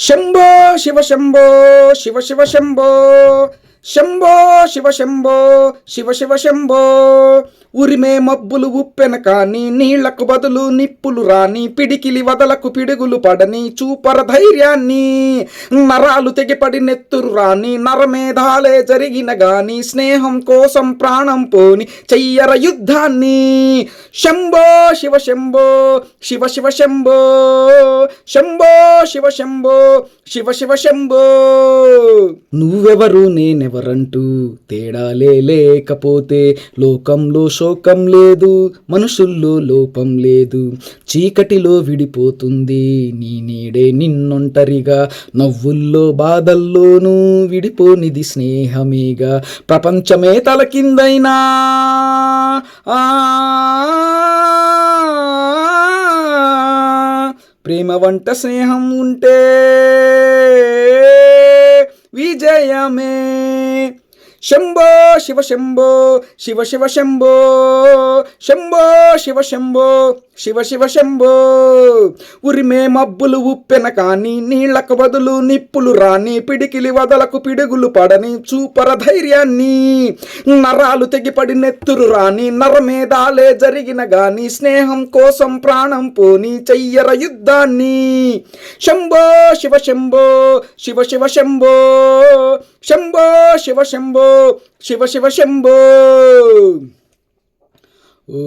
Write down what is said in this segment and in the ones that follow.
శంభో శివ శంభో శివ శివ శంభో శంభో శివ శంభో శివ శివ శంభో. ఉరిమే మబ్బులు ఉప్పెన కాని నీళ్లకు బదులు నిప్పులు రాని, పిడికిలి వదలకు పిడుగులు పడని చూపర ధైర్యాన్ని, నరాలు తెగిపడి నెత్తురు రాని నరమేధాలే జరిగిన గాని, స్నేహం కోసం ప్రాణం పోని చెయ్యర యుద్ధాన్ని. శంభో శివ శంభో శివ శివ శంభో శంభో శివ శంభో శివ శివ శంభో. నువ్వెవరు నేనెవరంటూ తేడాలే లేకపోతే లోకంలో శోకం లేదు, మనుషుల్లో లోపం లేదు. చీకటిలో విడిపోతుంది నీ నీడే నిన్నొంటరిగా, నవ్వుల్లో బాధల్లోనూ విడిపోనిది స్నేహమేగా. ప్రపంచమే తల కిందైనా ప్రేమ వంట స్నేహం ఉంటే విజయమే. శంభో శివ శంభో శివ శివ శంభో శంభో శివ శంభో శివ శివ శంభో. ఉరిమే మబ్బులు ఉప్పెన కాని నీళ్లకు బదులు నిప్పులు రాని, పిడికిలి వదలకు పిడుగులు పడని చూపర ధైర్యాన్ని, నరాలు తెగిపడి నెత్తురు రాని నరమేధాలే జరిగిన గాని, స్నేహం కోసం ప్రాణం పోని చెయ్యర యుద్ధాన్ని. శంభో శివ శంభో శివ శివ శంభో శంభో శివ శంభో శివ శివ శంభో. ఓ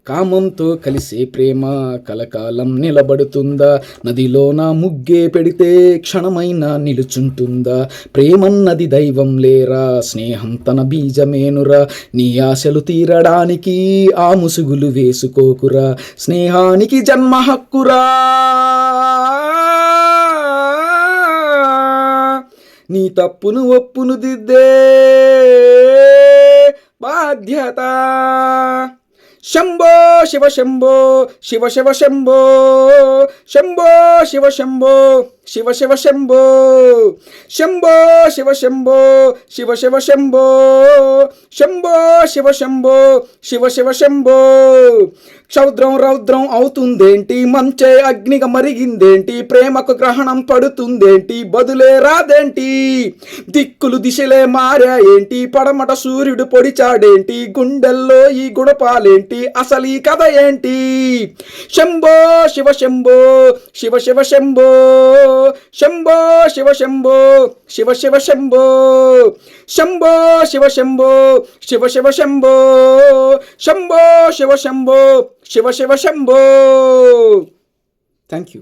కామంతో కలిసే ప్రేమ కలకాలం నిలబడుతుందా, నదిలోన ముగ్గే పెడితే క్షణమైనా నిలుచుంటుందా. ప్రేమన్నది దైవం లేరా, స్నేహం తన బీజమేనురా. నీ ఆశలు తీరడానికి ఆ ముసుగులు వేసుకోకురా, స్నేహానికి జన్మ హక్కురా. నీ తప్పును ఒప్పును దిద్దే బాధ్యత. శంభో శివ శంభో శివ శివ శంభో శంభో శివ శంభో శివ శివ శంభో శంభో శివ శంభో శివ శివ శంభో శంభో శివ శంభో శివ శివ శంభో. క్షౌద్రం రౌద్రం అవుతుందేంటి, మంచే అగ్నిగా మరిగిందేంటి, ప్రేమకు గ్రహణం పడుతుందేంటి, బదులే రాదేంటి. దిక్కులు దిశలే మారాయేంటి, పడమట సూర్యుడు పొడిచాడేంటి, గుండెల్లో ఈ గుడపాలేంటి, అసలు ఈ కథ ఏంటి. శంభో శివ శంభో శివ శివ శంభో శంభో శివ శంభో శివ శివ శంభో శంభో శివ శంభో శివ శివ శంభో శంభో శివ శంభో శివ శివ శంభో. Thank you.